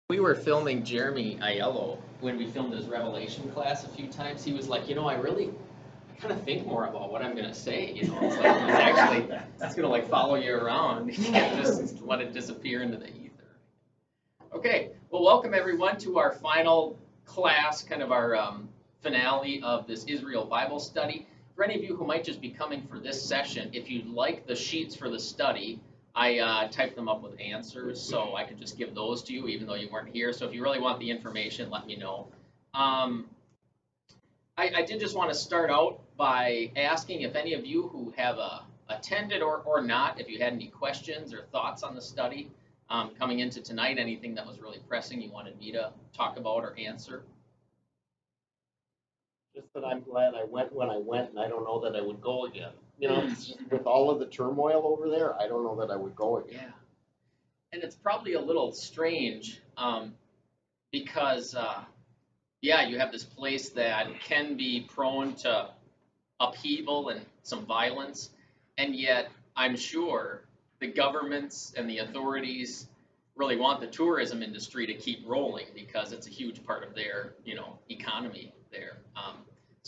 We were filming Jeremy Aiello when we filmed his Revelation class a few times. He was like, I kind of think more about what I'm going to say. It's like it's going to like follow you around. You can't just let it disappear into the ether. Okay, well, welcome everyone to our final class, kind of our finale of this Israel Bible study. For any of you who might just be coming for this session, if you'd like the sheets for the study, I typed them up with answers, so I could just give those to you, even though you weren't here. So if you really want the information, let me know. I did just want to start out by asking if any of you who have attended or not, if you had any questions or thoughts on the study coming into tonight, anything that was really pressing you wanted me to talk about or answer. Just that I'm glad I went when I went, and I don't know that I would go again. With all of the turmoil over there, I don't know that I would go again. Yeah. And it's probably a little strange because, you have this place that can be prone to upheaval and some violence, and yet I'm sure the governments and the authorities really want the tourism industry to keep rolling because it's a huge part of their, economy there.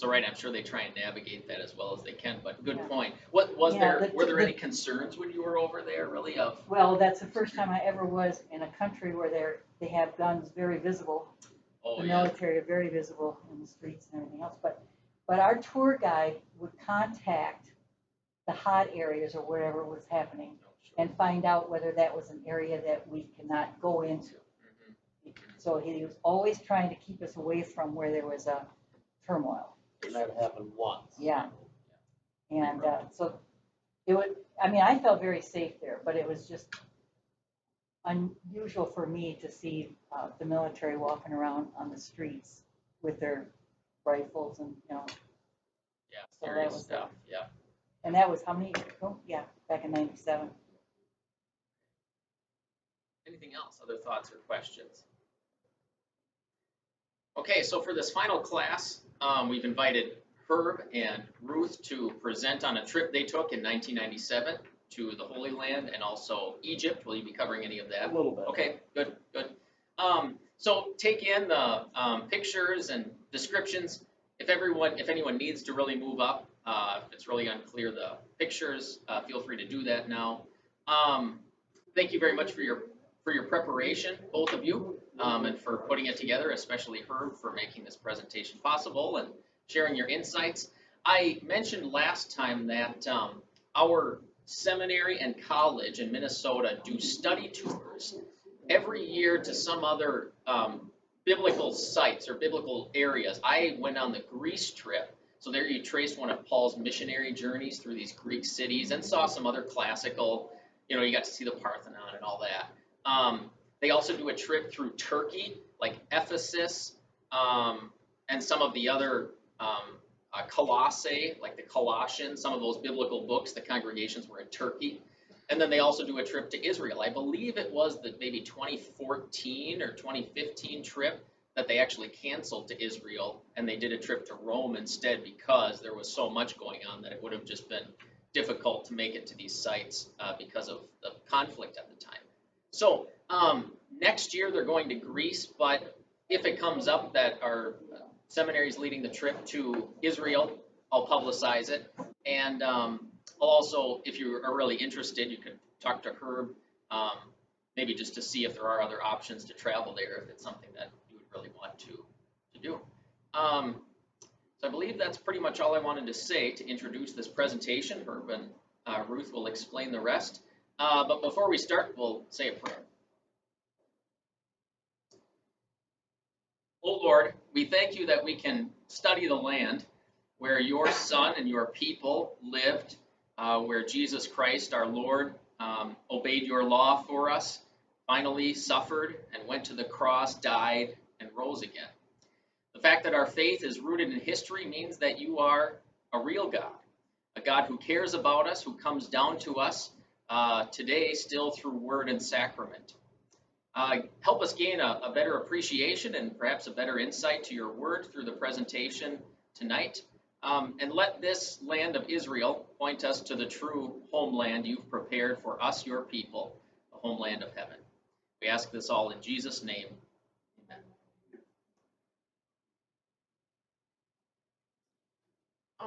I'm sure they try and navigate that as well as they can. But good point. What was there? Were there any concerns when you were over there, really? Well, that's the first time I ever was in a country where they have guns very visible. The military are very visible in the streets and everything else. But our tour guide would contact the hot areas or whatever was happening and find out whether that was an area that we cannot go into. Mm-hmm. So he was always trying to keep us away from where there was a turmoil. And that happened once. Yeah. And so it would, I felt very safe there, but it was just unusual for me to see the military walking around on the streets with their rifles and, Yeah, so serious stuff, yeah. And that was how many years ago? Yeah, back in 97. Anything else? Other thoughts or questions? Okay, so for this final class, we've invited Herb and Ruth to present on a trip they took in 1997 to the Holy Land and also Egypt. Will you be covering any of that? A little bit. Okay, good. So take in the pictures and descriptions. If anyone needs to really move up, if it's really unclear the pictures, feel free to do that now. Thank you very much for your preparation, both of you, and for putting it together, especially Herb for making this presentation possible and sharing your insights. I mentioned last time that our seminary and college in Minnesota do study tours every year to some other biblical sites or biblical areas. I went on the Greece trip, so there you traced one of Paul's missionary journeys through these Greek cities and saw some other classical, you got to see the Parthenon and all that. They also do a trip through Turkey, like Ephesus, and some of the other Colossae, like the Colossians, some of those biblical books. The congregations were in Turkey. And then they also do a trip to Israel. I believe it was the maybe 2014 or 2015 trip that they actually canceled to Israel, and they did a trip to Rome instead because there was so much going on that it would have just been difficult to make it to these sites because of the conflict at the time. So next year they're going to Greece, but if it comes up that our seminary is leading the trip to Israel, I'll publicize it. And I'll also, if you are really interested, you could talk to Herb, maybe just to see if there are other options to travel there, if it's something that you would really want to do. So I believe that's pretty much all I wanted to say to introduce this presentation. Herb and Ruth will explain the rest. But before we start, we'll say a prayer. Oh Lord, we thank you that we can study the land where your Son and your people lived, where Jesus Christ, our Lord, obeyed your law for us, finally suffered and went to the cross, died, and rose again. The fact that our faith is rooted in history means that you are a real God, a God who cares about us, who comes down to us today still through word and sacrament. Help us gain a better appreciation and perhaps a better insight to your word through the presentation tonight. And let this land of Israel point us to the true homeland you've prepared for us, your people, the homeland of heaven. We ask this all in Jesus' name.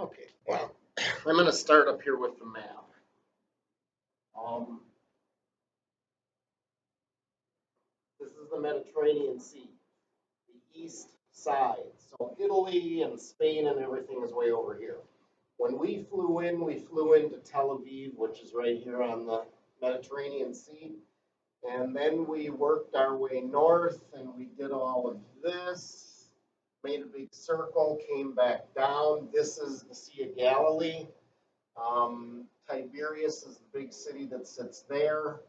Okay, well, I'm going to start up here with the map. This is the Mediterranean Sea, the east side. So Italy and Spain and everything is way over here. When we flew into Tel Aviv, which is right here on the Mediterranean Sea. And then we worked our way north and we did all of this, made a big circle, came back down. This is the Sea of Galilee. Tiberias is the big city that sits there.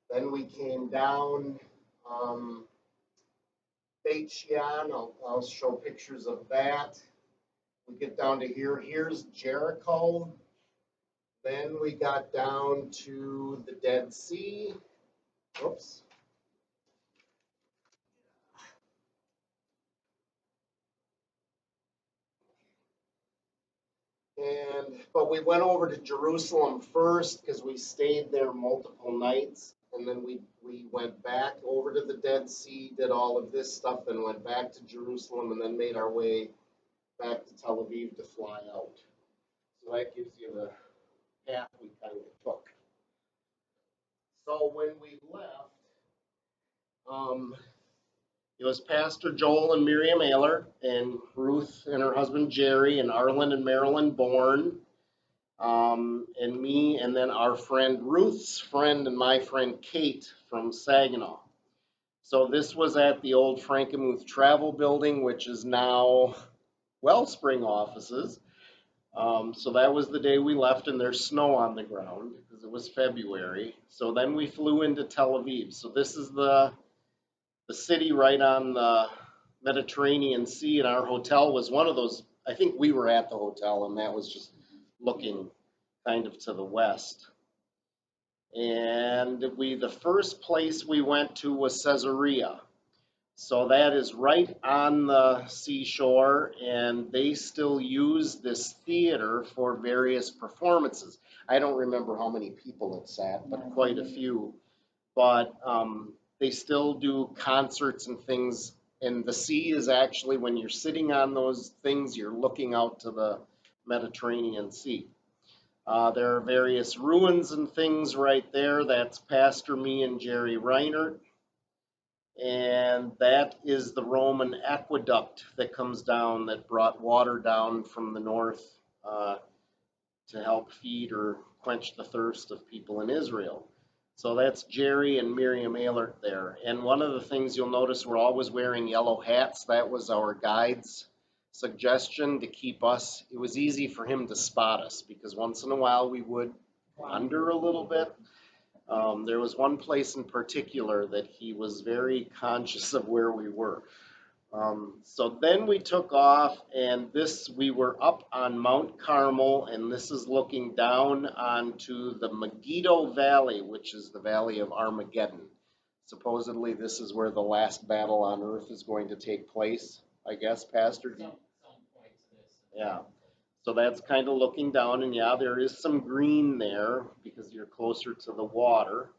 Then we came down Beit Shean. I'll show pictures of that. We get down to here. Here's Jericho. Then we got down to the Dead Sea. Oops. But we went over to Jerusalem first because we stayed there multiple nights, and then we went back over to the Dead Sea, did all of this stuff, then went back to Jerusalem, and then made our way back to Tel Aviv to fly out. So that gives you the path we kind of took. So when we left, it was Pastor Joel and Miriam Ehlert, and Ruth and her husband Jerry, and Arlen and Marilyn Bourne, and me, and then our friend Ruth's friend and my friend Kate from Saginaw. So this was at the old Frankenmuth Travel Building, which is now Wellspring offices. So that was the day we left, and there's snow on the ground because it was February. So then we flew into Tel Aviv. So this is the city right on the Mediterranean Sea, and our hotel was one of those. I think we were at the hotel, and that was just looking kind of to the west. And the first place we went to was Caesarea. So that is right on the seashore, and they still use this theater for various performances. I don't remember how many people it sat, but quite a few. But they still do concerts and things, and the sea is actually, when you're sitting on those things, you're looking out to the Mediterranean Sea. There are various ruins and things right there. That's Pastor me and Jerry Reinert. And that is the Roman aqueduct that comes down, that brought water down from the north to help feed or quench the thirst of people in Israel. So that's Jerry and Miriam Ehlert there. And one of the things you'll notice, we're always wearing yellow hats. That was our guide's suggestion to keep us. It was easy for him to spot us because once in a while we would wander a little bit. There was one place in particular that he was very conscious of where we were. So then we took off, and we were up on Mount Carmel, and this is looking down onto the Megiddo Valley, which is the Valley of Armageddon. Supposedly this is where the last battle on earth is going to take place, I guess, Pastor? Some points of this. Yeah. So that's kind of looking down, and yeah, there is some green there because you're closer to the water.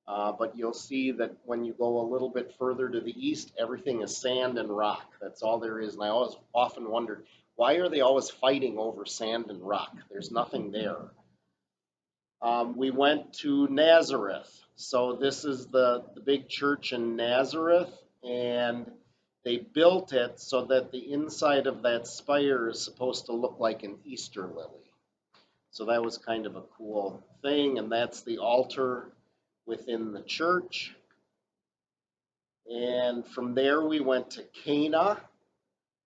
But you'll see that when you go a little bit further to the east, everything is sand and rock. That's all there is. And I often wondered, why are they always fighting over sand and rock? There's nothing there. We went to Nazareth. So this is the big church in Nazareth, and they built it so that the inside of that spire is supposed to look like an Easter lily. So that was kind of a cool thing, and that's the altar within the church. And from there we went to Cana,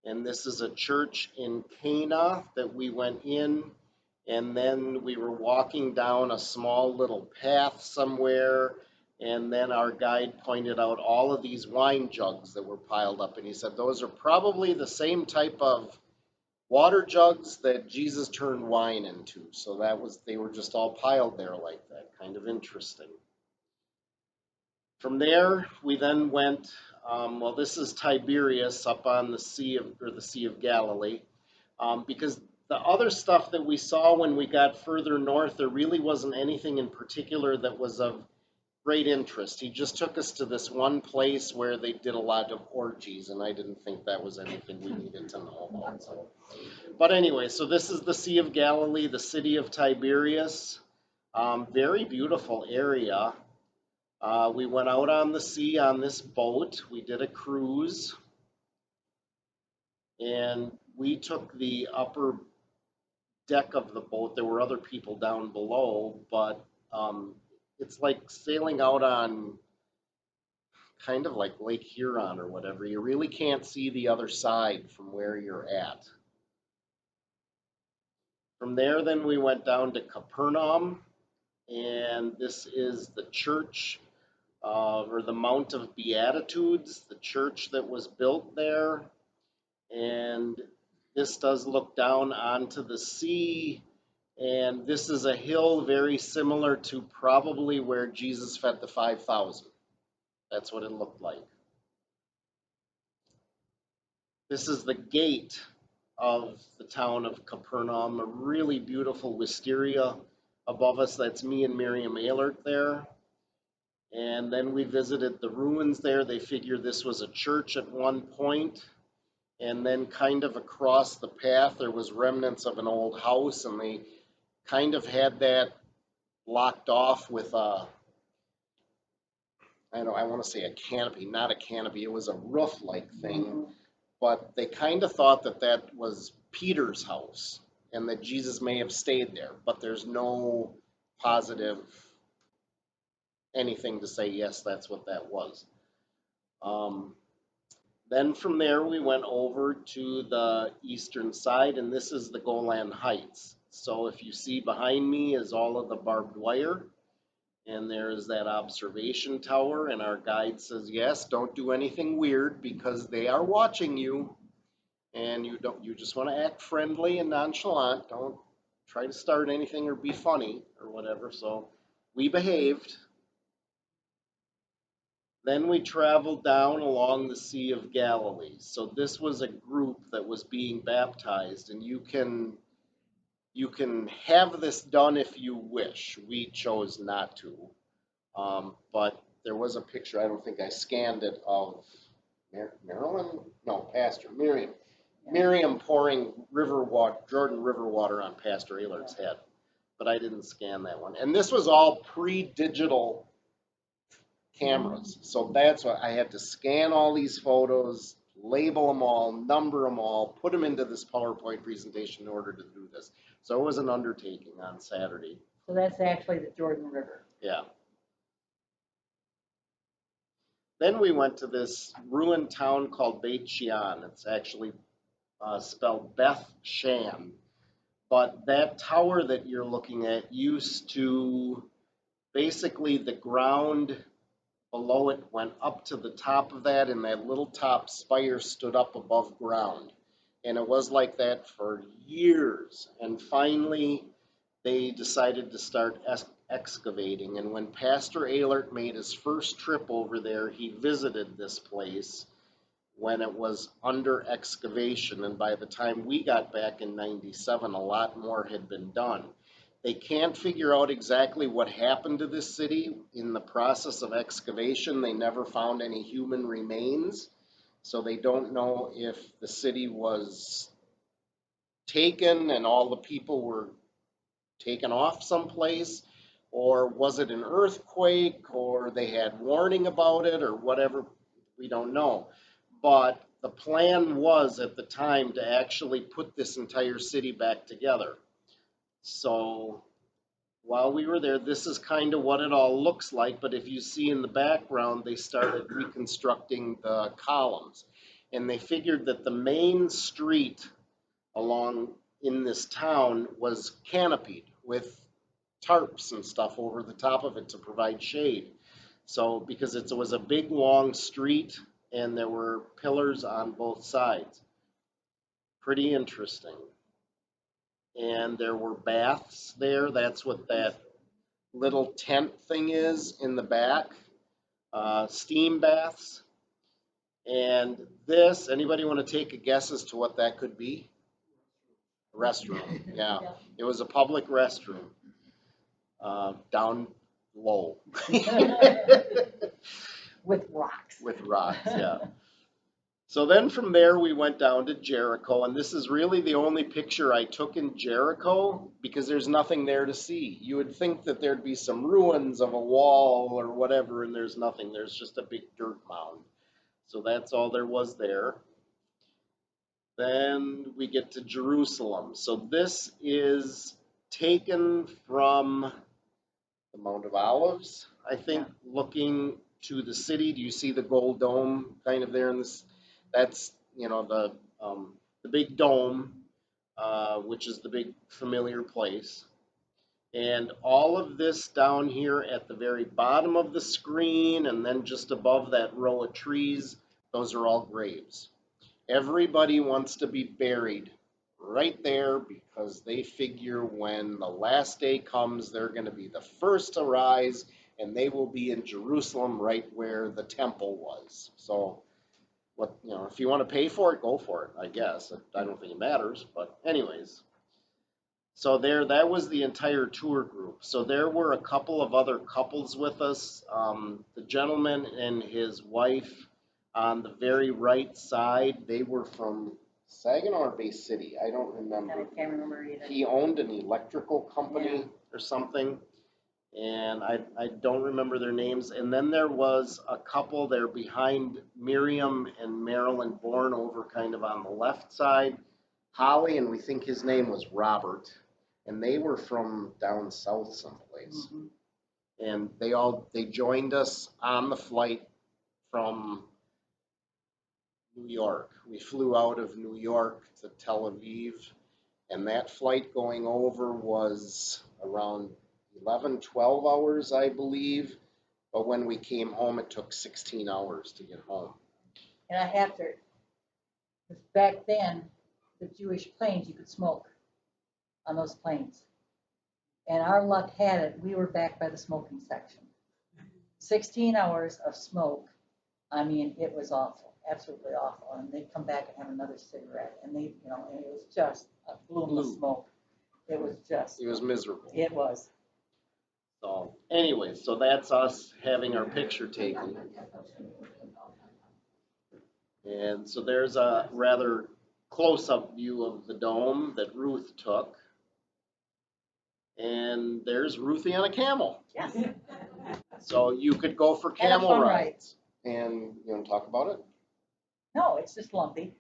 and this is a church in Cana that we went in, and then we were walking down a small little path somewhere, and then our guide pointed out all of these wine jugs that were piled up, and he said those are probably the same type of water jugs that Jesus turned wine into. So they were just all piled there like that. Kind of interesting. From there, we then went, this is Tiberias up on the Sea of Galilee, because the other stuff that we saw when we got further north, there really wasn't anything in particular that was of great interest. He just took us to this one place where they did a lot of orgies, and I didn't think that was anything we needed to know about. So. But anyway, so this is the Sea of Galilee, the city of Tiberias. Very beautiful area. We went out on the sea on this boat. We did a cruise. And we took the upper deck of the boat. There were other people down below, but it's like sailing out on kind of like Lake Huron or whatever. You really can't see the other side from where you're at. From there, then we went down to Capernaum, and this is the church or the Mount of Beatitudes, the church that was built there. And this does look down onto the sea, and this is a hill very similar to probably where Jesus fed the 5,000. That's what it looked like. This is the gate of the town of Capernaum, a really beautiful wisteria above us. That's me and Miriam Ehlert there. And then we visited the ruins there. They figured this was a church at one point. And then kind of across the path, there was remnants of an old house, and they kind of had that blocked off with a, I want to say a canopy, not a canopy. It was a roof-like thing. But they kind of thought that that was Peter's house and that Jesus may have stayed there. But there's no positive anything to say, yes, that's what that was. Then from there, we went over to the eastern side, and this is the Golan Heights. So if you see behind me is all of the barbed wire, and there's that observation tower, and our guide says, yes, don't do anything weird because they are watching you, and you just want to act friendly and nonchalant. Don't try to start anything or be funny or whatever. So we behaved. Then we traveled down along the Sea of Galilee. So this was a group that was being baptized, and you can have this done if you wish. We chose not to. But there was a picture, I don't think I scanned it, of Marilyn? No, Pastor Miriam. Miriam pouring Jordan River water on Pastor Ehlert's head. But I didn't scan that one. And this was all pre-digital cameras. So that's why I had to scan all these photos, label them all, number them all, put them into this PowerPoint presentation in order to do this. So it was an undertaking on Saturday. So that's actually the Jordan River. Yeah. Then we went to this ruined town called Beit Shean. It's actually spelled Beth Shan. But that tower that you're looking at used to, basically the ground below it went up to the top of that, and that little top spire stood up above ground. And it was like that for years. And finally, they decided to start excavating. And when Pastor Ehlert made his first trip over there, he visited this place when it was under excavation. And by the time we got back in '97, a lot more had been done. They can't figure out exactly what happened to this city in the process of excavation. They never found any human remains. So they don't know if the city was taken and all the people were taken off someplace, or was it an earthquake, or they had warning about it, or whatever. We don't know. But the plan was at the time to actually put this entire city back together. So while we were there, this is kind of what it all looks like. But if you see in the background, they started reconstructing the columns. And they figured that the main street along in this town was canopied with tarps and stuff over the top of it to provide shade. So because it was a big, long street, and there were pillars on both sides. Pretty interesting. And there were baths there. That's what that little tent thing is in the back. Steam baths. And this, anybody want to take a guess as to what that could be? Restroom, yeah. It was a public restroom down low. With rocks. With rocks, yeah. So then from there we went down to Jericho, and this is really the only picture I took in Jericho because there's nothing there to see. You would think that there'd be some ruins of a wall or whatever, and there's nothing. There's just a big dirt mound. So that's all there was there. Then we get to Jerusalem. So this is taken from the Mount of Olives, I think, looking to the city. Do you see the gold dome kind of there in this? That's, the big dome, which is the big familiar place. And all of this down here at the very bottom of the screen and then just above that row of trees, those are all graves. Everybody wants to be buried right there because they figure when the last day comes, they're going to be the first to rise and they will be in Jerusalem right where the temple was. So if you want to pay for it, go for it, I guess. I don't think it matters, but anyways. So that was the entire tour group. So there were a couple of other couples with us. The gentleman and his wife on the very right side, they were from Saginaw or Bay City. I don't remember. I can't remember either. He owned an electrical company or something. And I don't remember their names. And then there was a couple there behind Miriam and Marilyn Bourne over kind of on the left side. Holly, and we think his name was Robert. And they were from down south someplace. Mm-hmm. And they joined us on the flight from New York. We flew out of New York to Tel Aviv. And that flight going over was around 11, 12 hours, I believe. But when we came home, it took 16 hours to get home. And I have to, because back then, the Jewish planes, you could smoke on those planes. And our luck had it, we were back by the smoking section. 16 hours of smoke. I mean, it was awful, absolutely awful. And they'd come back and have another cigarette. And and it was just a bloom of smoke. It was miserable. It was. So anyway, so that's us having our picture taken. And so there's a rather close-up view of the dome that Ruth took. And there's Ruthie on a camel. Yes. So you could go for camel rides. And you want to talk about it? No, it's just lumpy.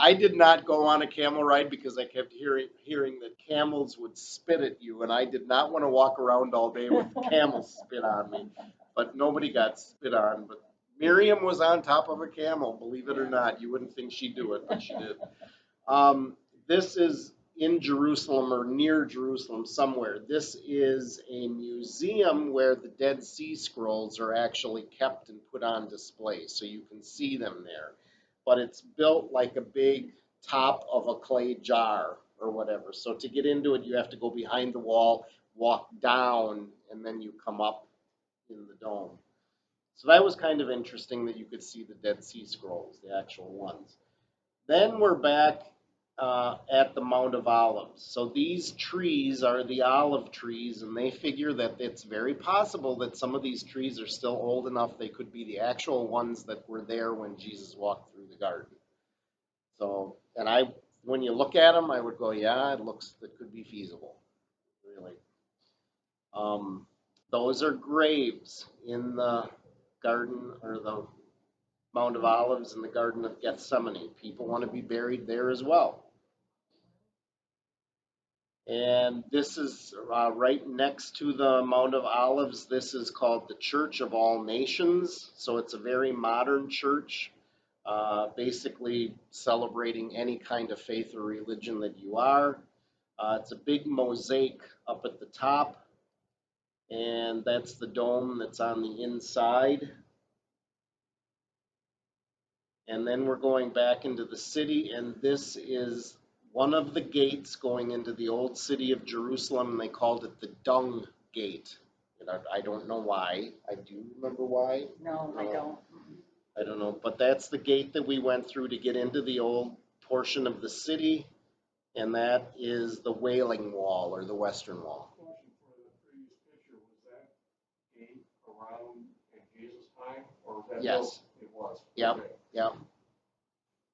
I did not go on a camel ride because I kept hearing that camels would spit at you, and I did not want to walk around all day with camels spit on me. But nobody got spit on. But Miriam was on top of a camel, believe it or not. You wouldn't think she'd do it, but she did. This is in Jerusalem or near Jerusalem somewhere. This is a museum where the Dead Sea Scrolls are actually kept and put on display, so you can see them there. But it's built like a big top of a clay jar or whatever. So to get into it, you have to go behind the wall, walk down, and then you come up in the dome. So that was kind of interesting that you could see the Dead Sea Scrolls, the actual ones. Then we're back at the Mount of Olives. So these trees are the olive trees, and they figure that it's very possible that some of these trees are still old enough they could be the actual ones that were there when Jesus walked through the garden. So, and when you look at them, I would go, yeah, it could be feasible, really. Those are graves in the garden or the Mount of Olives in the Garden of Gethsemane. People want to be buried there as well. And this is right next to the Mount of Olives. This is called the Church of All Nations. So it's a very modern church, basically celebrating any kind of faith or religion that you are. It's a big mosaic up at the top. And that's the dome that's on the inside. And then we're going back into the city, and this is one of the gates going into the old city of Jerusalem, and they called it the Dung Gate. And I don't know why. I do remember why. No, I don't. I don't know, but that's the gate that we went through to get into the old portion of the city, and that is the Wailing Wall or the Western Wall. Yes. It was. Yep. Okay.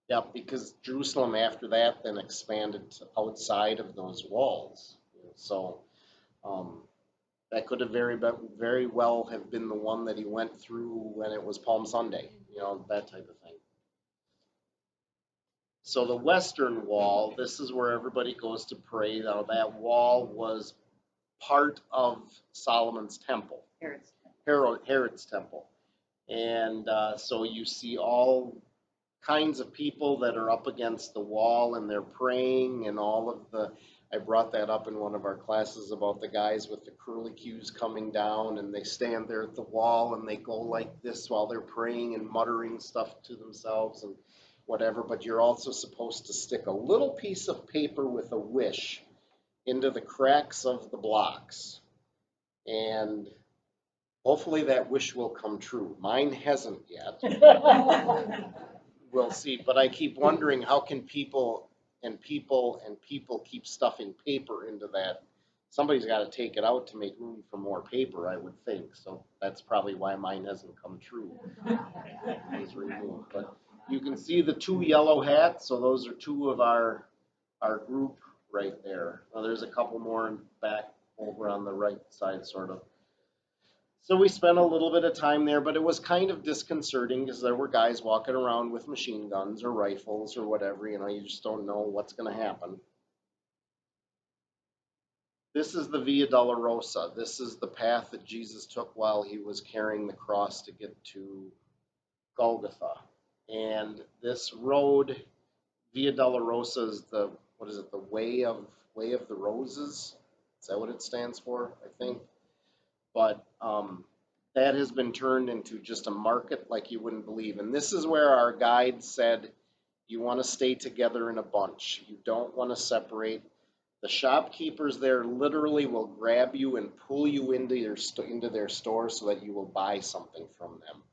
Yep, because Jerusalem after that then expanded to outside of those walls. So that could have very well have been the one that he went through when it was Palm Sunday, that type of thing. So the western wall, this is where everybody goes to pray. Now that wall was part of Solomon's temple, Herod's temple. And so you see all kinds of people that are up against the wall and they're praying and all of the, I brought that up in one of our classes about the guys with the curlicues coming down and they stand there at the wall and they go like this while they're praying and muttering stuff to themselves and whatever, but you're also supposed to stick a little piece of paper with a wish into the cracks of the blocks. And hopefully that wish will come true. Mine hasn't yet. We'll see. But I keep wondering, how can people keep stuffing paper into that? Somebody's got to take it out to make room for more paper, I would think. So that's probably why mine hasn't come true. It was removed. But you can see the two yellow hats. So those are two of our group right there. Now there's a couple more in back over on the right side, sort of. So we spent a little bit of time there, but it was kind of disconcerting because there were guys walking around with machine guns or rifles or whatever. You just don't know what's going to happen. This is the Via Dolorosa. This is the path that Jesus took while he was carrying the cross to get to Golgotha. And this road, Via Dolorosa, is the way of the roses? Is that what it stands for, I think? But that has been turned into just a market like you wouldn't believe. And this is where our guide said, you want to stay together in a bunch. You don't want to separate. The shopkeepers there literally will grab you and pull you into their store so that you will buy something from them.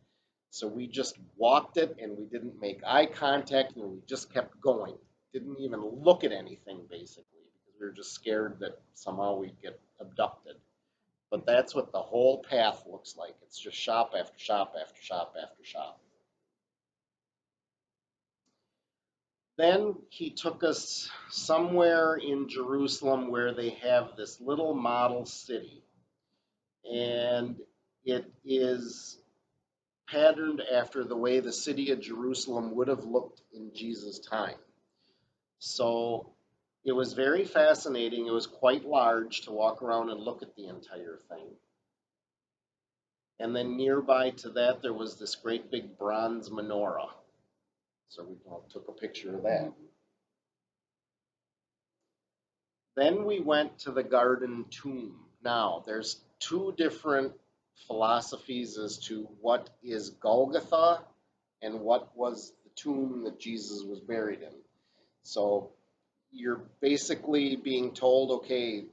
So we just walked it and we didn't make eye contact and we just kept going. Didn't even look at anything basically because we were just scared that somehow we'd get abducted. But that's what the whole path looks like. It's just shop after shop after shop after shop. Then he took us somewhere in Jerusalem where they have this little model city. And it is patterned after the way the city of Jerusalem would have looked in Jesus' time. So it was very fascinating. It was quite large to walk around and look at the entire thing. And then nearby to that, there was this great big bronze menorah. So we took a picture of that. Then we went to the Garden Tomb. Now, there's two different philosophies as to what is Golgotha and what was the tomb that Jesus was buried in. So you're basically being told, okay,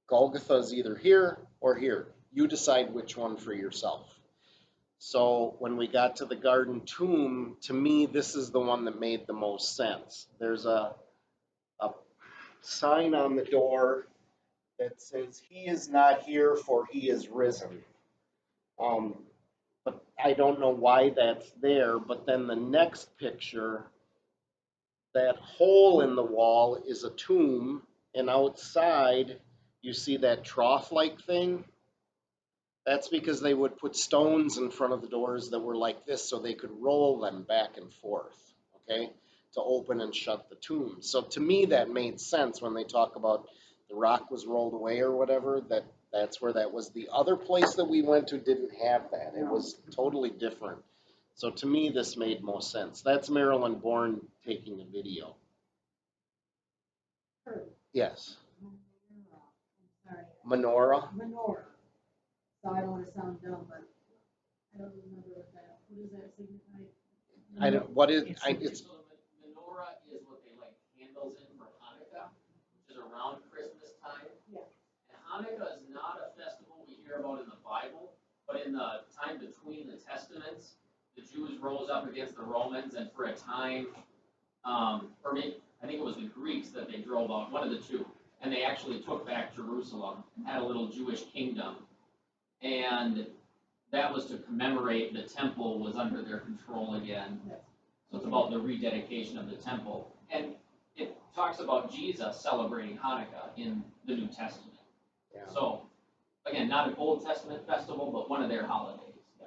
Golgotha is either here or here. You decide which one for yourself. So when we got to the Garden Tomb, to me, this is the one that made the most sense. There's a sign on the door that says, "He is not here, for he is risen." But I don't know why that's there. But then the next picture, that hole in the wall is a tomb, and outside you see that trough-like thing. That's because they would put stones in front of the doors that were like this so they could roll them back and forth, okay, to open and shut the tomb. So to me that made sense when they talk about the rock was rolled away or whatever, that's where that was. The other place that we went to didn't have that. It was totally different. So to me this made most sense. That's Marilyn Bourne taking a video. Yes. Menorah. So I don't want to sound dumb, but I don't remember what does that signify? It's menorah is what they light candles in for Hanukkah, which is around Christmas time. Yeah. And Hanukkah is not a festival we hear about in the Bible, but in the time between the Testaments, the Jews rose up against the Romans, and for a time, or maybe I think it was the Greeks that they drove out, one of the two, and they actually took back Jerusalem, had a little Jewish kingdom. And that was to commemorate the temple was under their control again. So it's about the rededication of the temple. And it talks about Jesus celebrating Hanukkah in the New Testament. Yeah. So, again, not an Old Testament festival, but one of their holidays. Yeah.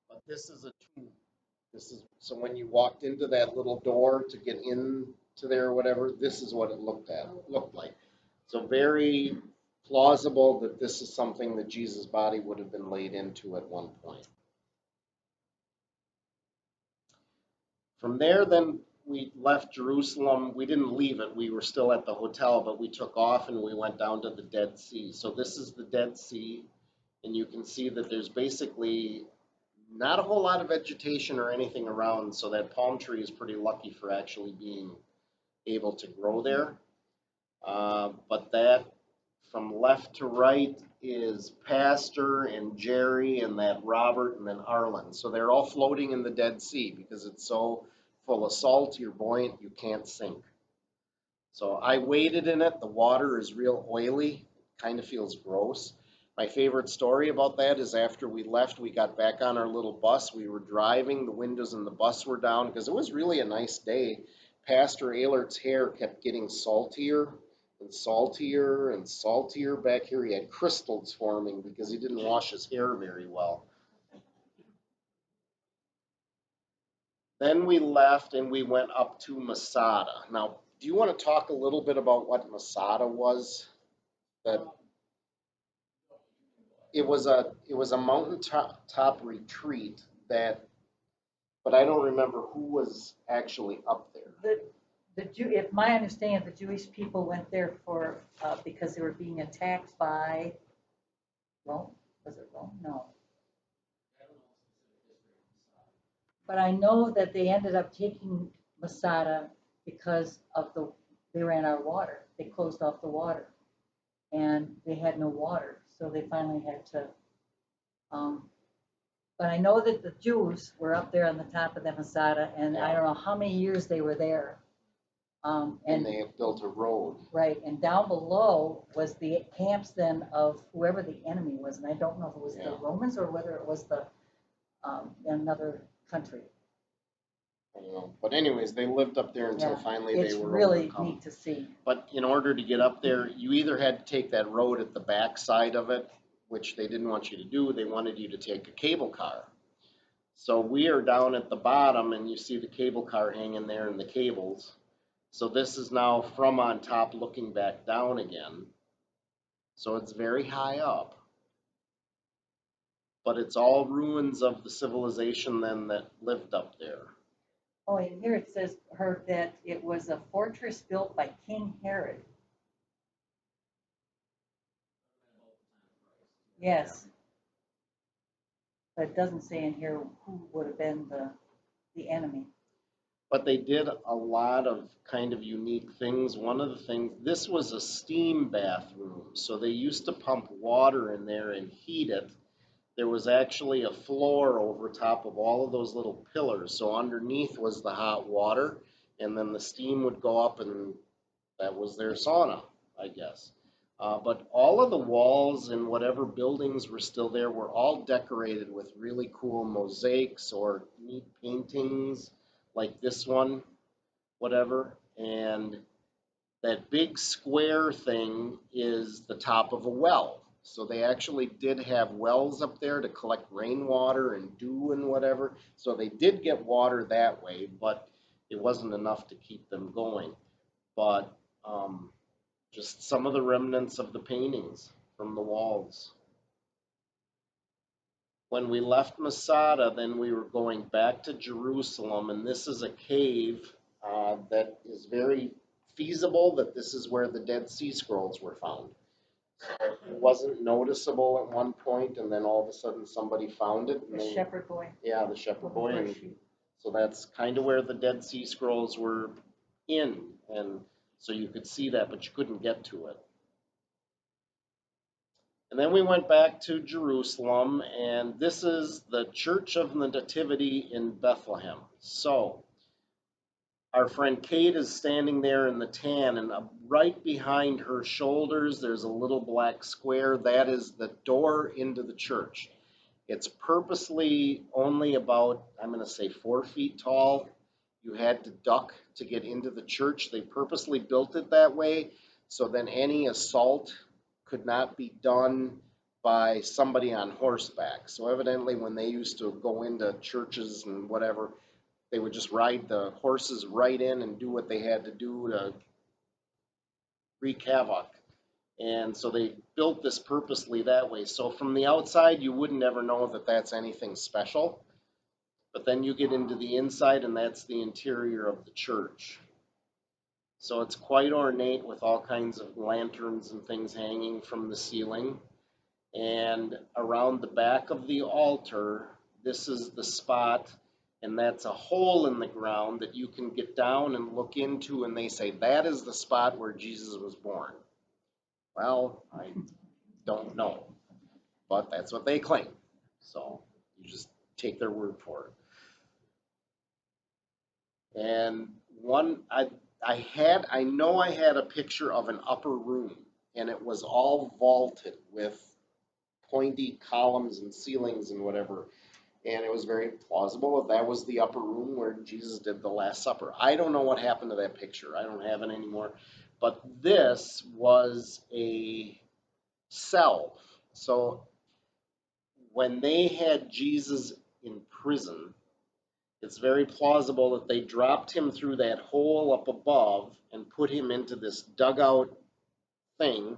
But this is a tomb. This is, so when you walked into that little door to get into there or whatever, this is what it looked like. So very plausible that this is something that Jesus' body would have been laid into at one point. From there, then we left Jerusalem. We didn't leave it. We were still at the hotel, but we took off and we went down to the Dead Sea. So this is the Dead Sea, and you can see that there's basically not a whole lot of vegetation or anything around, so that palm tree is pretty lucky for actually being able to grow there. But that from left to right is Pastor and Jerry and that Robert and then Arlen. So they're all floating in the Dead Sea because it's so full of salt, you're buoyant, you can't sink. So I waded in it. The water is real oily, kind of feels gross. My favorite story about that is after we left, we got back on our little bus. We were driving, the windows in the bus were down because it was really a nice day. Pastor Ehlert's hair kept getting saltier and saltier and saltier back here. He had crystals forming because he didn't wash his hair very well. Then we left and we went up to Masada. Now, do you want to talk a little bit about what Masada was? That it was a mountain top retreat that, but I don't remember who was actually up there. If my understanding, the Jewish people went there for because they were being attacked by Rome. Was it Rome? No. But I know that they ended up taking Masada because of they ran out of water. They closed off the water, and they had no water, so they finally had to. But I know that the Jews were up there on the top of the Masada, and I don't know how many years they were there. And they have built a road. Right, and down below was the camps then of whoever the enemy was, and I don't know if it was the Romans or whether it was the another country. I don't know. But anyways, they lived up there until finally they were really overcome. neat to see. But in order to get up there, you either had to take that road at the back side of it, which they didn't want you to do. They wanted you to take a cable car. So we are down at the bottom, and you see the cable car hanging there and the cables. So this is now from on top looking back down again. So it's very high up. But it's all ruins of the civilization then that lived up there. Oh, and here it says that it was a fortress built by King Herod. Yes. But it doesn't say in here who would have been the enemy. But they did a lot of kind of unique things. One of the things, this was a steam bathroom. So they used to pump water in there and heat it. There was actually a floor over top of all of those little pillars. So underneath was the hot water, and then the steam would go up, and that was their sauna, I guess. But all of the walls and whatever buildings were still there were all decorated with really cool mosaics or neat paintings like this one, whatever. And that big square thing is the top of a well. So they actually did have wells up there to collect rainwater and dew and whatever. So they did get water that way, but it wasn't enough to keep them going. But just some of the remnants of the paintings from the walls. When we left Masada, then we were going back to Jerusalem, and this is a cave that is very feasible that this is where the Dead Sea Scrolls were found. It wasn't noticeable at one point, and then all of a sudden somebody found it. The shepherd boy. Yeah, the shepherd boy. And so that's kind of where the Dead Sea Scrolls were in, and so you could see that, but you couldn't get to it. And then we went back to Jerusalem, and this is the Church of the Nativity in Bethlehem. So our friend Kate is standing there in the tan, and right behind her shoulders, there's a little black square. That is the door into the church. It's purposely only about, I'm going to say, 4 feet tall. You had to duck to get into the church. They purposely built it that way so then any assault could not be done by somebody on horseback. So evidently when they used to go into churches and whatever, they would just ride the horses right in and do what they had to do to wreak havoc. And so they built this purposely that way. So from the outside, you wouldn't ever know that that's anything special. But then you get into the inside, and that's the interior of the church. So it's quite ornate with all kinds of lanterns and things hanging from the ceiling. And around the back of the altar, this is the spot, and that's a hole in the ground that you can get down and look into, and they say that is the spot where Jesus was born. Well, I don't know, but that's what they claim. So you just take their word for it. And one, I know I had a picture of an upper room, and it was all vaulted with pointy columns and ceilings and whatever. And it was very plausible that was the upper room where Jesus did the Last Supper. I don't know what happened to that picture. I don't have it anymore. But this was a cell. So when they had Jesus in prison, it's very plausible that they dropped him through that hole up above and put him into this dugout thing,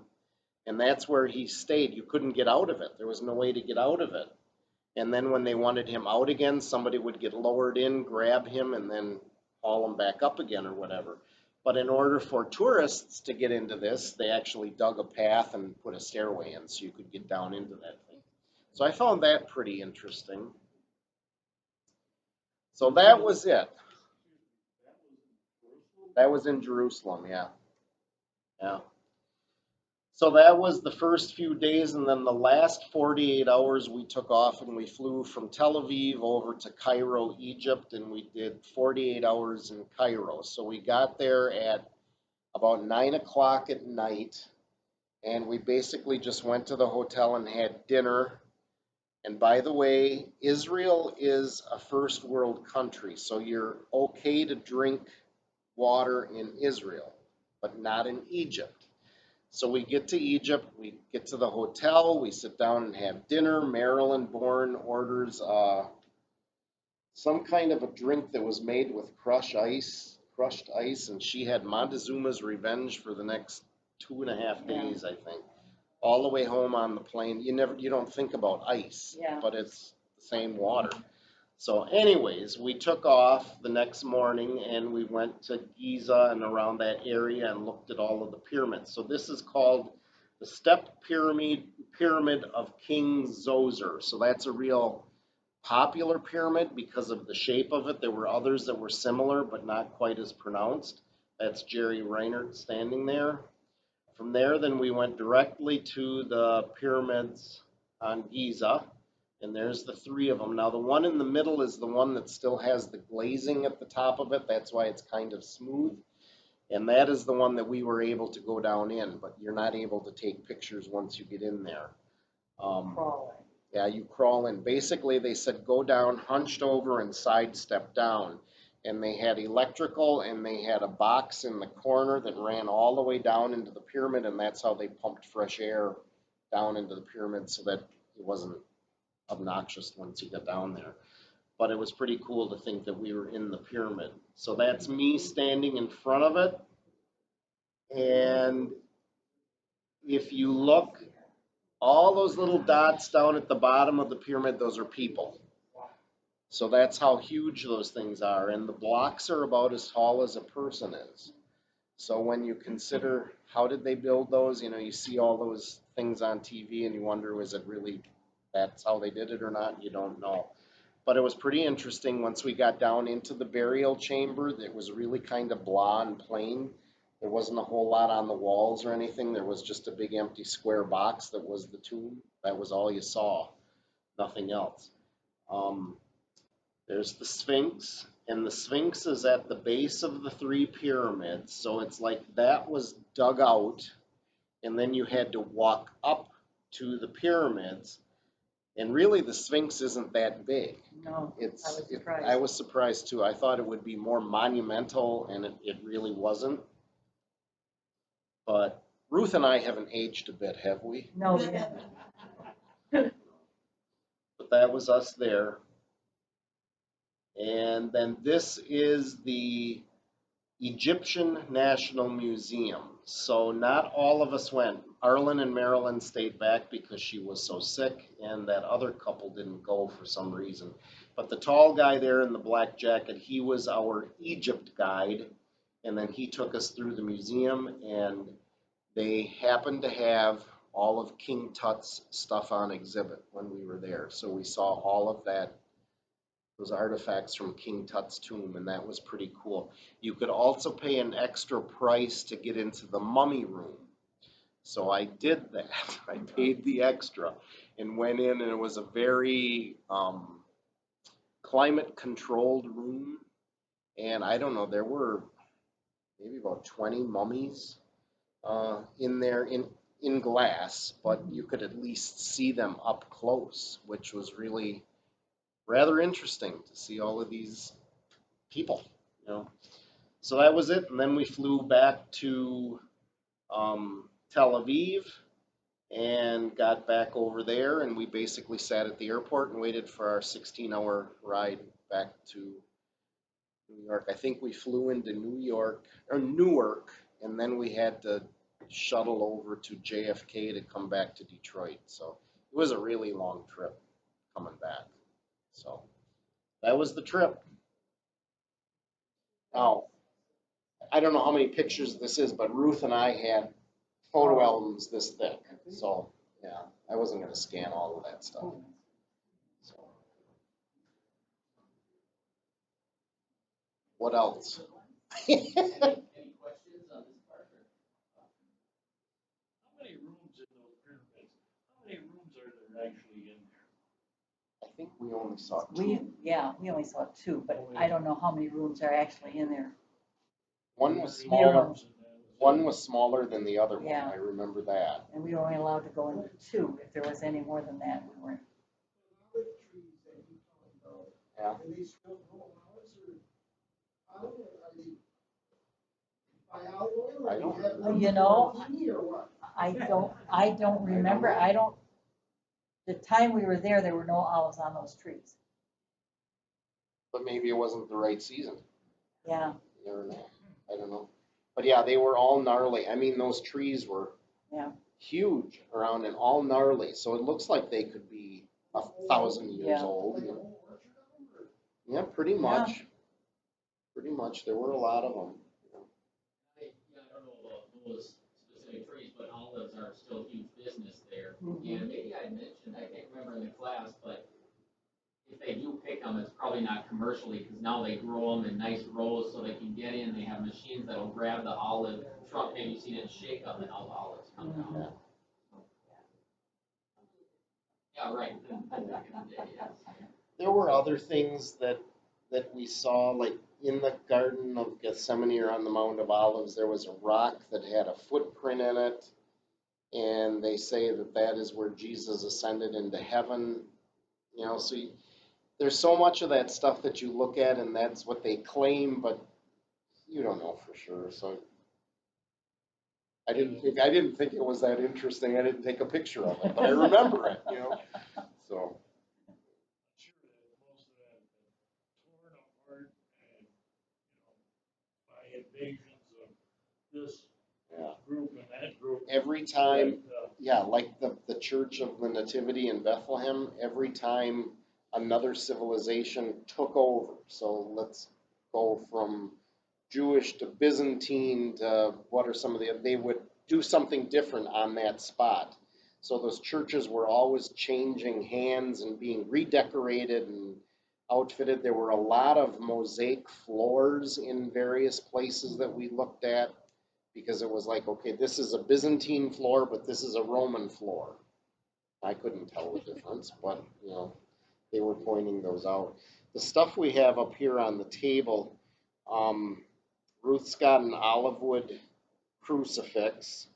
and that's where he stayed. You couldn't get out of it. There was no way to get out of it. And then when they wanted him out again, somebody would get lowered in, grab him, and then haul him back up again or whatever. But in order for tourists to get into this, they actually dug a path and put a stairway in so you could get down into that thing. So I found that pretty interesting. So that was it. That was in Jerusalem, yeah. Yeah. So that was the first few days, and then the last 48 hours we took off and we flew from Tel Aviv over to Cairo, Egypt, and we did 48 hours in Cairo. So we got there at about 9 o'clock at night, and we basically just went to the hotel and had dinner. And by the way, Israel is a first world country, so you're okay to drink water in Israel, but not in Egypt. So we get to Egypt, we get to the hotel, we sit down and have dinner. Marilyn Bourne orders some kind of a drink that was made with crushed ice, and she had Montezuma's Revenge for the next 2.5 days, I think. All the way home on the plane. You don't think about ice, but it's the same water. So anyways, we took off the next morning and we went to Giza and around that area and looked at all of the pyramids. So this is called the Step Pyramid of King Zoser. So that's a real popular pyramid because of the shape of it. There were others that were similar but not quite as pronounced. That's Jerry Reinert standing there. From there, then we went directly to the pyramids on Giza. And there's the 3 of them. Now, the one in the middle is the one that still has the glazing at the top of it. That's why it's kind of smooth. And that is the one that we were able to go down in, but you're not able to take pictures once you get in there. Crawling. Yeah, you crawl in. Basically, they said go down, hunched over, and sidestep down. And they had electrical, and they had a box in the corner that ran all the way down into the pyramid, and that's how they pumped fresh air down into the pyramid so that it wasn't obnoxious once you got down there. But it was pretty cool to think that we were in the pyramid. So that's me standing in front of it. And if you look, all those little dots down at the bottom of the pyramid, those are people. So that's how huge those things are. And the blocks are about as tall as a person is. So when you consider how did they build those, you see all those things on TV and you wonder, is it really that's how they did it or not? You don't know. But it was pretty interesting once we got down into the burial chamber. It was really kind of blah and plain. There wasn't a whole lot on the walls or anything. There was just a big empty square box that was the tomb. That was all you saw, nothing else. There's the Sphinx. And the Sphinx is at the base of the three pyramids, so it's like that was dug out, and then you had to walk up to the pyramids. And really, the Sphinx isn't that big. No, I was surprised. I was surprised too. I thought it would be more monumental, and it really wasn't. But Ruth and I haven't aged a bit, have we? No, we haven't. But that was us there. And then this is the Egyptian National Museum. So not all of us went. Arlen and Marilyn stayed back because she was so sick, and that other couple didn't go for some reason. But the tall guy there in the black jacket, he was our Egypt guide, and then he took us through the museum, and they happened to have all of King Tut's stuff on exhibit when we were there. So we saw all of that, those artifacts from King Tut's tomb, and that was pretty cool. You could also pay an extra price to get into the mummy room. So I did that. I paid the extra and went in, and it was a very climate-controlled room. And I don't know, there were maybe about 20 mummies in there in glass, but you could at least see them up close, which was really rather interesting to see all of these people, you know. So that was it, and then we flew back to Tel Aviv and got back over there, and we basically sat at the airport and waited for our 16-hour ride back to New York. I think we flew into Newark, and then we had to shuttle over to JFK to come back to Detroit. So it was a really long trip coming back. So that was the trip. Now, I don't know how many pictures this is, but Ruth and I had photo albums this thick. So, yeah, I wasn't going to scan all of that stuff. So, what else? Any questions on this part? How many rooms in those pyramids? How many rooms are there actually in there? I think we only saw two. We only saw two, but I don't know how many rooms are actually in there. One was Three smaller. rooms in there. One was smaller than the other one. Yeah. I remember that. And we were only allowed to go into two. If there was any more than that, we weren't. Olive trees that you talked about, Yeah. are they still grow olives or olive, or are they by olive oil? I or don't do have know. them You know, for tea or what? I don't remember. The time we were there were no olives on those trees. But maybe it wasn't the right season. Yeah, You never know. I don't know. But yeah, they were all gnarly. I mean, those trees were yeah. huge around and all gnarly. So it looks like they could be 1,000 years Yeah. old. Like You a know? whole orchard of them, or? Yeah, pretty much. Pretty much. There were a lot of them. I don't know about those specific trees, but olives are still huge business there. Mhm. And maybe I mentioned, I can't remember in the class, but if they do pick them, it's probably not commercially, because now they grow them in nice rows so they can get in. They have machines that'll grab the olive trunk, maybe you've seen it, shake them, and all the olives come down. Yeah. Yeah, right. Back in the day, yes. There were other things that we saw, like in the Garden of Gethsemane or on the Mount of Olives, there was a rock that had a footprint in it, and they say that that is where Jesus ascended into heaven. You know, so there's so much of that stuff that you look at, and that's what they claim, but you don't know for sure. So I didn't think it was that interesting. I didn't take a picture of it, but I remember it. You know, so. I'm sure that most of that has been torn apart and, by invasions of this Yeah. group and that group. Every time, But, yeah, like the Church of the Nativity in Bethlehem, every time another civilization took over. So let's go from Jewish to Byzantine to what are some of they would do something different on that spot. So those churches were always changing hands and being redecorated and outfitted. There were a lot of mosaic floors in various places that we looked at, because it was like, okay, this is a Byzantine floor, but this is a Roman floor. I couldn't tell the difference, but, they were pointing those out. The stuff we have up here on the table, Ruth's got an olive wood crucifix,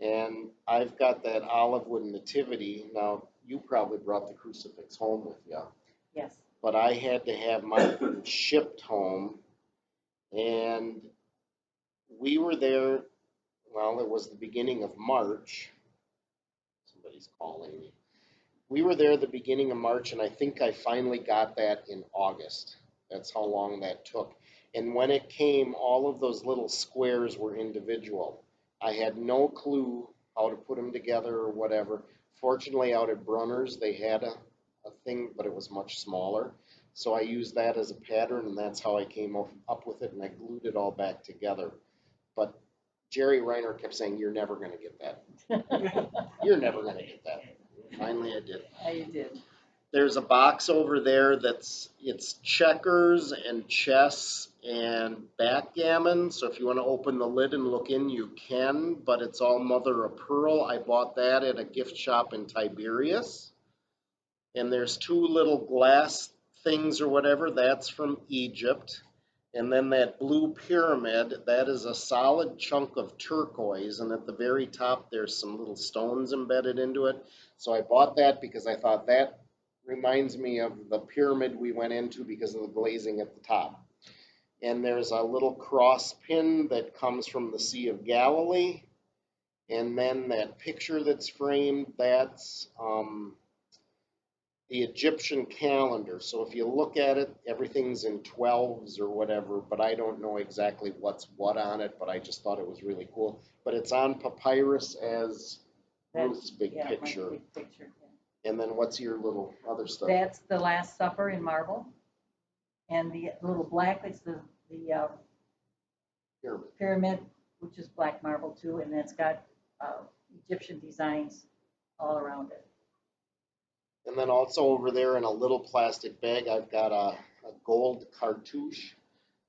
and I've got that olive wood nativity. Now, you probably brought the crucifix home with you, Yes. but I had to have mine shipped home, and we were there, well, it was the beginning of March. Somebody's calling me. We were there the beginning of March, and I think I finally got that in August. That's how long that took. And when it came, all of those little squares were individual. I had no clue how to put them together or whatever. Fortunately, out at Brunner's, they had a thing, but it was much smaller. So I used that as a pattern, and that's how I came up with it, and I glued it all back together. But Jerry Reinert kept saying, "You're never going to get that. You're never going to get that." Finally, I did. Yeah, you did. There's a box over there it's checkers and chess and backgammon. So if you want to open the lid and look in, you can, but it's all mother of pearl. I bought that at a gift shop in Tiberias. And there's two little glass things or whatever, that's from Egypt. And then that blue pyramid, that is a solid chunk of turquoise, and at the very top there's some little stones embedded into it. So I bought that because I thought that reminds me of the pyramid we went into because of the glazing at the top. And there's a little cross pin that comes from the Sea of Galilee. And then that picture that's framed, that's the Egyptian calendar. So if you look at it, everything's in 12s or whatever, but I don't know exactly what's what on it, but I just thought it was really cool. But it's on papyrus as Ruth's big Yeah, picture. my big picture, yeah. And then what's your little other stuff? That's the Last Supper in marble. And the little black, it's the pyramid, which is black marble too, and it's got Egyptian designs all around it. And then also over there in a little plastic bag, I've got a gold cartouche.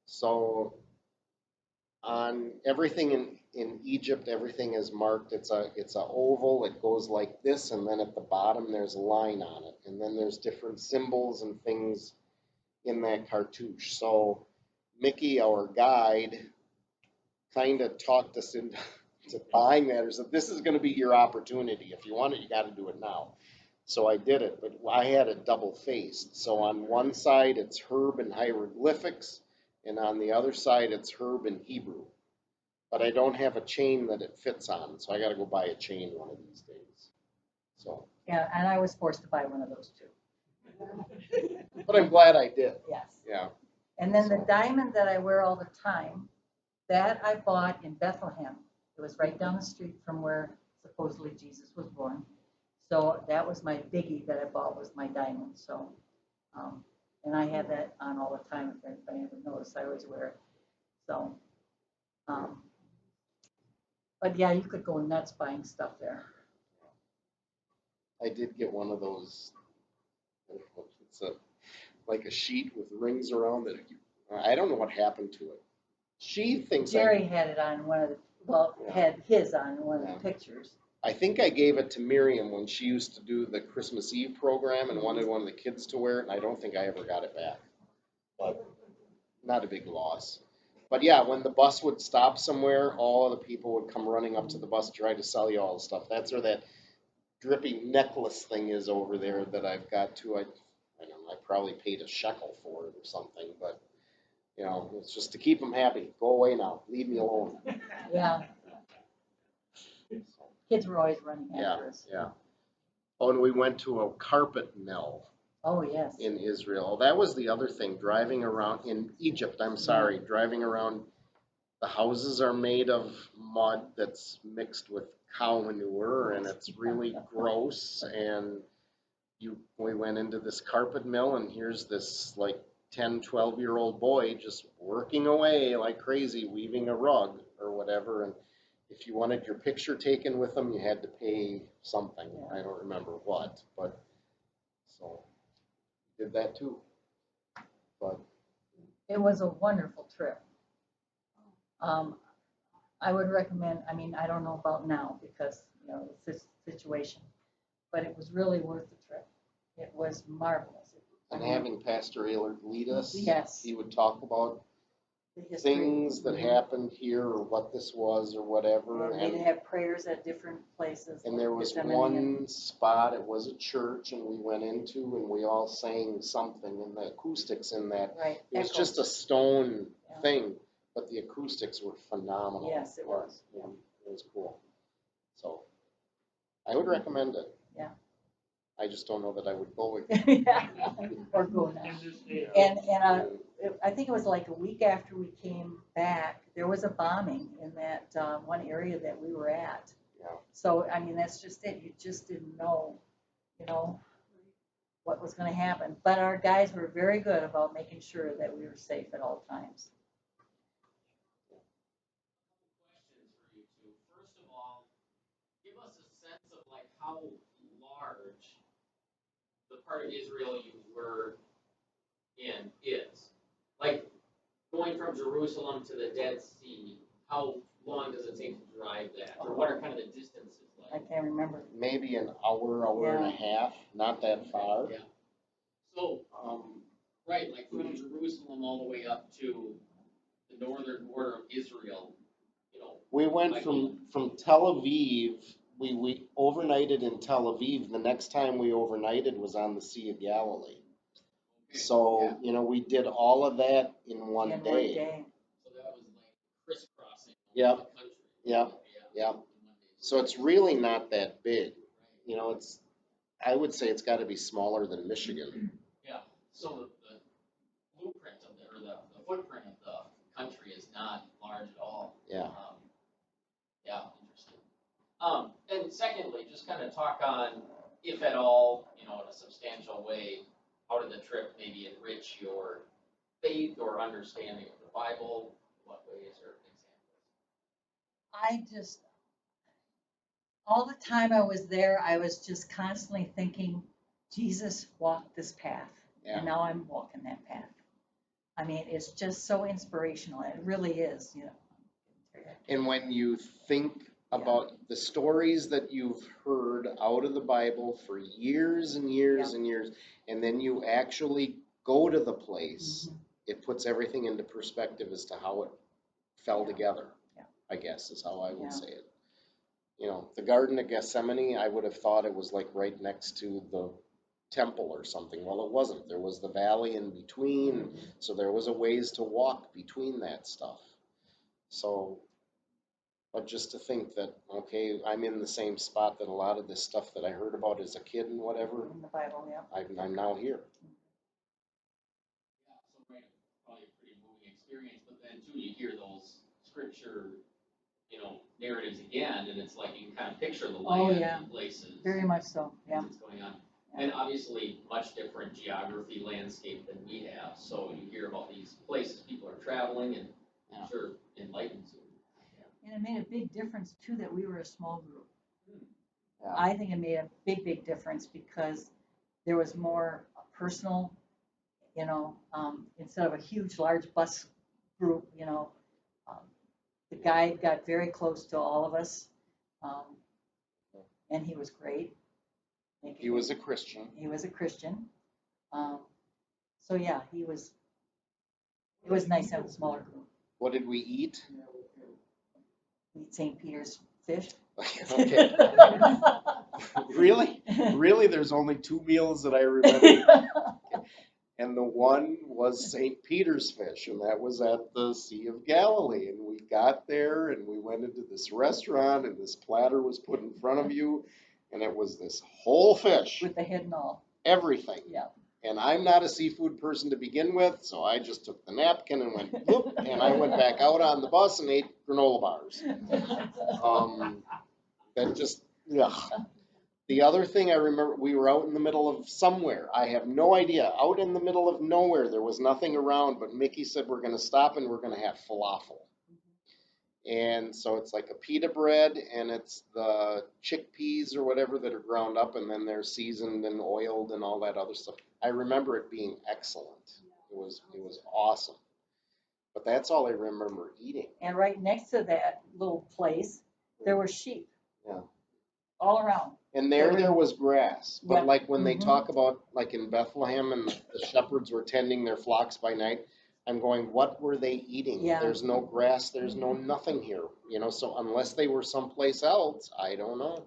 So on everything in Egypt, everything is marked. It's a oval. It goes like this, and then at the bottom there's a line on it, and then there's different symbols and things in that cartouche. So Mickey, our guide, kind of talked us into buying that. Or said, "This is going to be your opportunity. If you want it, you got to do it now." So I did it, but I had it double-faced. So on one side, it's Herb in hieroglyphics, and on the other side, it's Herb in Hebrew. But I don't have a chain that it fits on, so I got to go buy a chain one of these days. So. Yeah, and I was forced to buy one of those too. But I'm glad I did. Yes. Yeah. And then the diamond that I wear all the time, that I bought in Bethlehem. It was right down the street from where supposedly Jesus was born. So that was my biggie that I bought, was my diamond. So, and I have that on all the time. If anybody ever noticed, I always wear it. So, but yeah, you could go nuts buying stuff there. I did get one of those. It's like a sheet with rings around it. I don't know what happened to it. She thinks Jerry had it on one of the, had his on one of the pictures. I think I gave it to Miriam when she used to do the Christmas Eve program and wanted one of the kids to wear it, and I don't think I ever got it back. But not a big loss. But yeah, when the bus would stop somewhere, all of the people would come running up to the bus to try to sell you all the stuff. That's where that dripping necklace thing is over there that I've got too. I don't know, I probably paid a shekel for it or something, but you know, it's just to keep them happy. Go away now. Leave me alone. Yeah. Kids were always running after us. Yeah. Oh, and we went to a carpet mill. Oh, yes. In Israel. That was the other thing, driving around in Egypt, driving around. The houses are made of mud that's mixed with cow manure, and it's really gross. And we went into this carpet mill, and here's this like 10, 12-year-old boy just working away like crazy, weaving a rug or whatever. And if you wanted your picture taken with them, you had to pay something. I don't remember what, but so did that too. But it was a wonderful trip. I would recommend, I mean, I don't know about now because, you know, it's this situation, but it was really worth the trip. It was marvelous. And having Pastor Ehlert lead us, Yes. he would talk about The history. things that happened here or what this was or whatever. And they'd have prayers at different places. And there was one spot, it was a church, and we went into and we all sang something, and the acoustics in that, Right. it was Echoes. just a stone Yeah. thing, but the acoustics were phenomenal. Yes, it was. Yeah, it was cool. So, I would recommend it. Yeah. I just don't know that I would go again. Yeah. Or go now. In this day And I think it was like a week after we came back, there was a bombing in that one area that we were at. Yeah. So, I mean, that's just it. You just didn't know, what was going to happen. But our guys were very good about making sure that we were safe at all times. Questions for you two. First of all, give us a sense of like how large the part of Israel you were in is. Like going from Jerusalem to the Dead Sea, how long does it take to drive that? Or what are kind of the distances I like? can't remember. Maybe an hour and a half, not that far. Yeah. So, right, like from Jerusalem all the way up to the northern border of Israel, We went from Tel Aviv, we overnighted in Tel Aviv. The next time we overnighted was on the Sea of Galilee. So, we did all of that in one day. So that was like crisscrossing Yep. the country. Yep. Yep. So it's really not that big. I would say it's got to be smaller than Michigan. Yeah, so the blueprint of the footprint of the country is not large at all. Yeah. Yeah, interesting. And secondly, just kind of talk on, if at all, in a substantial way, how did the trip maybe enrich your faith or understanding of the Bible? What ways or examples? All the time I was there, I was just constantly thinking, Jesus walked this path, and now I'm walking that path. I mean, it's just so inspirational. It really is, And when you think about the stories that you've heard out of the Bible for years and years and years, and then you actually go to the place, it puts everything into perspective as to how it fell together, I guess is how I would say it. The Garden of Gethsemane, I would have thought it was like right next to the temple or something. Well, it wasn't. There was the valley in between, so there was a ways to walk between that stuff. So, but just to think that, okay, I'm in the same spot that a lot of this stuff that I heard about as a kid and whatever, in the Bible, I'm now here. Yeah, so right, probably a pretty moving experience, but then too, you hear those scripture, narratives again, and it's like you can kind of picture the land and places. Very much so, What's going on. And obviously, much different geography, landscape than we have, so you hear about these places people are traveling, and I'm sure enlightens you. And it made a big difference, too, that we were a small group. Yeah. I think it made a big, big difference because there was more personal, instead of a huge, large bus group, the guide got very close to all of us, and he was great. He was a Christian. He was a Christian. So, yeah, it was nice to have a smaller group. What did we eat? We eat St. Peter's fish. Okay. Really? Really? There's only 2 meals that I remember. And the one was St. Peter's fish, and that was at the Sea of Galilee. And we got there, and we went into this restaurant, and this platter was put in front of you, and it was this whole fish. With the head and all. Everything. Yeah. And I'm not a seafood person to begin with, so I just took the napkin and went, whoop, and I went back out on the bus and ate granola bars. That just, ugh. The other thing I remember, we were out in the middle of somewhere. I have no idea. Out in the middle of nowhere. There was nothing around, but Mickey said we're going to stop and we're going to have falafel. And so it's like a pita bread, and it's the chickpeas or whatever that are ground up, and then they're seasoned and oiled and all that other stuff. I remember it being excellent. It was awesome. But that's all I remember eating. And right next to that little place, there were sheep. Yeah. All around. And there was grass, but Yep. like when they Mhm. talk about, like in Bethlehem and the shepherds were tending their flocks by night, I'm going, what were they eating? Yeah. There's no grass, there's no nothing here, you know, so unless they were someplace else, I don't know.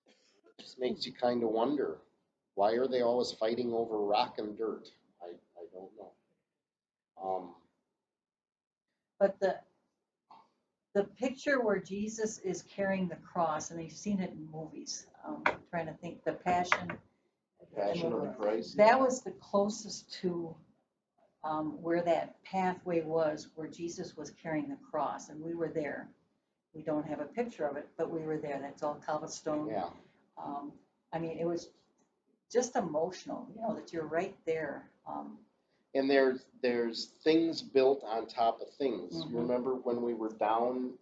It just makes you kind of wonder, why are they always fighting over rock and dirt? I don't know. But the picture where Jesus is carrying the cross, and you've seen it in movies, I'm trying to think, the Passion. Passion of the Christ. That was the closest to where that pathway was, where Jesus was carrying the cross, and we were there. We don't have a picture of it, but we were there. That's all cobblestone. Yeah. I mean, it was just emotional, you know, that you're right there. And there's things built on top of things. Mhm. You remember when we were down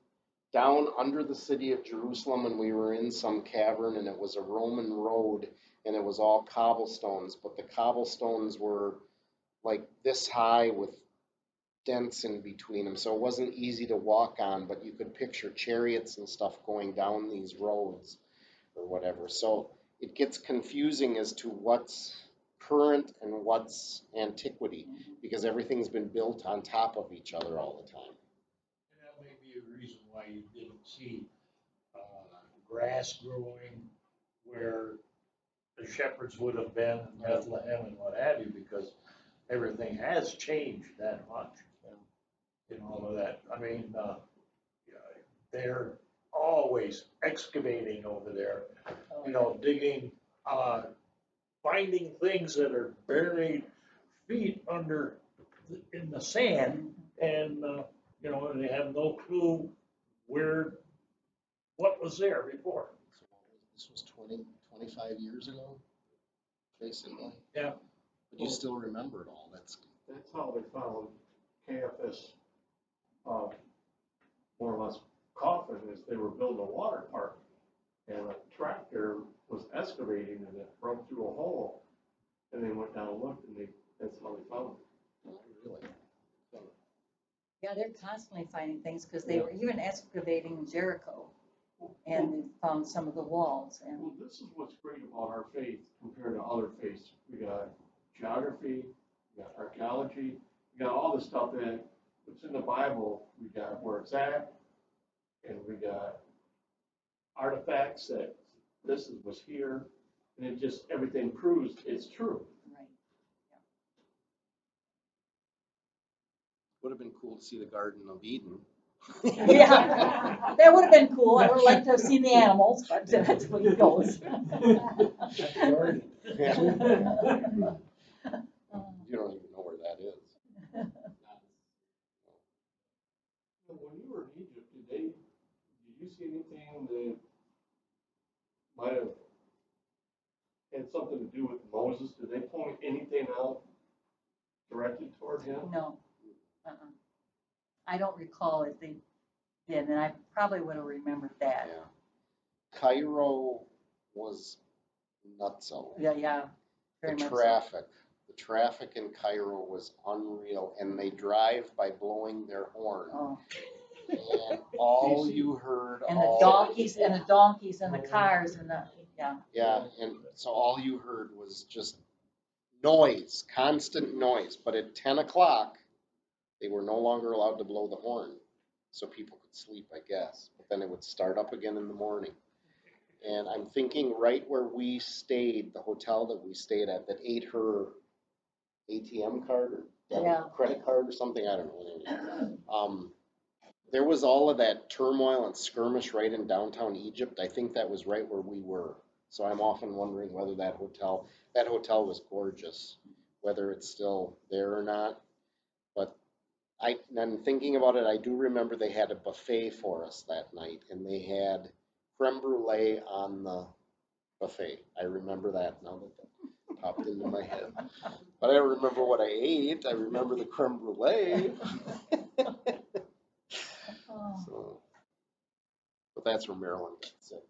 under the city of Jerusalem and we were in some cavern and it was a Roman road and it was all cobblestones, but the cobblestones were like this high with dents in between them, so it wasn't easy to walk on, but you could picture chariots and stuff going down these roads or whatever. So it gets confusing as to what's current and what's antiquity, because everything's been built on top of each other all the time. And that may be a reason why you didn't see grass growing where the shepherds would have been in Bethlehem and what have you, because everything has changed that much. In all of that, I mean, they're always excavating over there, you know, digging, finding things that are buried feet under in the sand, and you know, and they have no clue what was there before. So this was 25 years ago, basically. Yeah. But you still remember it all. That's how they found KFS, more or less coffin, is they were building a water park, and a tractor was excavating and it broke through a hole, and they went down and looked, and that's how they found it. really. Yeah, they're constantly finding things, because they were even excavating Jericho, and they found some of the walls. And Well, this is what's great about our faith compared to other faiths. We got geography, we got archaeology, we got all the stuff that it's in the Bible. We got where it's at, and we got artifacts that this was here, and it just, everything proves it's true. right. Would have been cool to see the Garden of Eden. Yeah, that would have been cool. I would have liked to have seen the animals, but that's what it goes. Yeah. You don't even know where that is. When you were in Egypt, did you see anything that might have had something to do with Moses? Did they point anything out directed toward him? No. I don't recall if they did, and I probably would have remembered that. Yeah. Cairo was nutso. Yeah, very The much so. the traffic in Cairo was unreal, and they drive by blowing their horn. Oh. And all you heard, And the donkeys and the cars and the, yeah. Yeah, and so all you heard was just noise, constant noise. But at 10 o'clock, they were no longer allowed to blow the horn, so people could sleep, I guess. But then it would start up again in the morning. And I'm thinking right where we stayed, the hotel that we stayed at, that ate her ATM card or credit card or something, I don't know. There was all of that turmoil and skirmish right in downtown Egypt. I think that was right where we were. So I'm often wondering whether that hotel was gorgeous, whether it's still there or not. But I'm thinking about it, I do remember they had a buffet for us that night, and they had creme brulee on the buffet. I remember that now that popped into my head. But I don't remember what I ate. I remember the creme brulee. So, but that's where Marilyn got sick.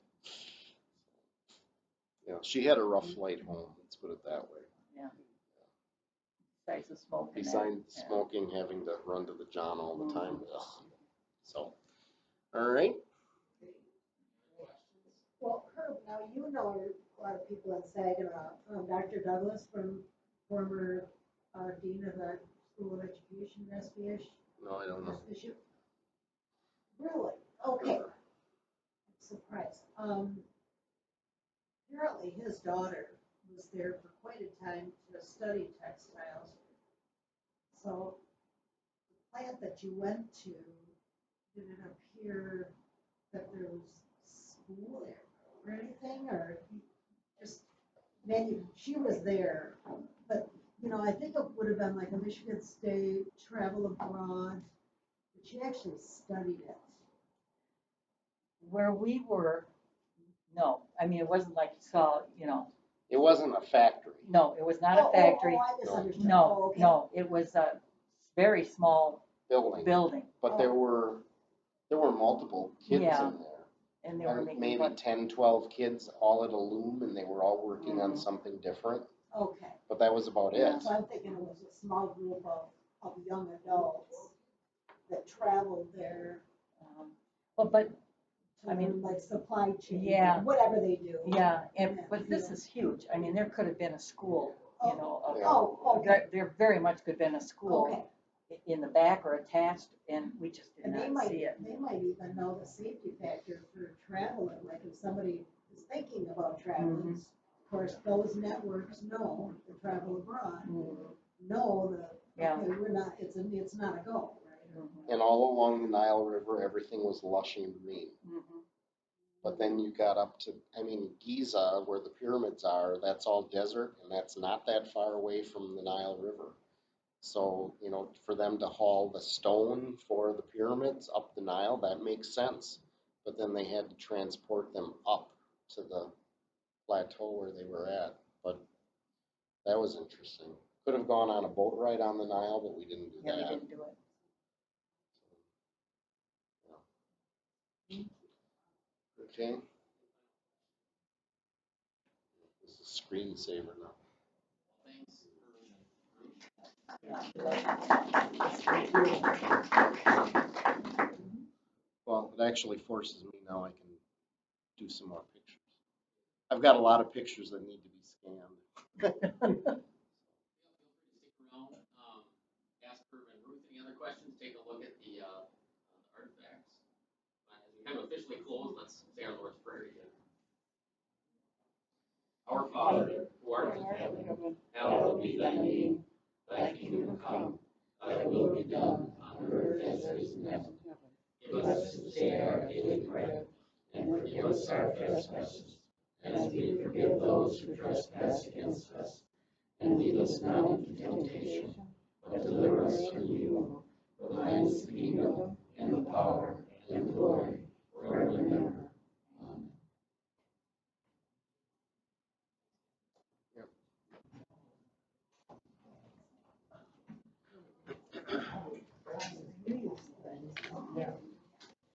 You know, she had a rough flight home, let's put it that way. Yeah. Besides the smoking. Besides smoking, having to run to the John all the time. Ugh. So, all right. Well, her Now, you know a lot of people in Saginaw, Dr. Douglas from former Dean of the School of Education, SBH. No, I don't know. Bishop. Really? Okay. I'm surprised. Apparently his daughter was there for quite a time to study textiles. So the plant that you went to, did it appear that there was school there or anything, or just maybe she was there, but you know, I think it would have been like a Michigan State travel abroad, but she actually studied it. Where we were, no, I mean, it wasn't like you saw, you know, It wasn't a factory. no, it was not a factory. Oh, I misunderstood. Oh, No, okay. no, it was a very small Building. building, But there were multiple kids Yeah. in there. and they were making Maybe what, 10, 12 kids all at a loom, and they were all working on Mhm. something different. Okay. But that was about it. So I'm thinking it was a small group of young adults that traveled there well, but, to I mean, learn like supply chain, Yeah. whatever they do. yeah, in and, that but this field. is huge. I mean, there could have been a school, you know, of- Oh, okay, there very much could have been a school okay. in the back or attached, and we just did And they not might, see it. they might even know the safety factor for traveling, like if somebody is thinking about traveling. Mhm. Of course, those networks know the travel abroad, know that, Yeah. okay, we're not, it's not a go, right? Mhm. And all along the Nile River, everything was lush and green. Mhm. But then you got up to, Giza, where the pyramids are, that's all desert, and that's not that far away from the Nile River. So, for them to haul the stone for the pyramids up the Nile, that makes sense. But then they had to transport them up to the plateau where they were at. But that was interesting. Could have gone on a boat ride on the Nile, but we didn't do Yeah, we that. didn't do it. Okay. This is screensaver now. Thanks. Well, it actually forces me now. I can do some more pictures. I've got a lot of pictures that need to be scanned. Feel free to stick around, Jasper and Ruth, any other questions? Take a look at the artifacts. As we kind of officially close, let's say our Lord's Prayer together. Our Father, who art in heaven, hallowed be thy name. Thy kingdom come, thy will be done on earth as it is in heaven. Give us this day our daily bread, and forgive us our trespasses, as we forgive those who trespass against us. And lead us not into temptation, but deliver us from evil. For thine is the kingdom, and the power, and the glory,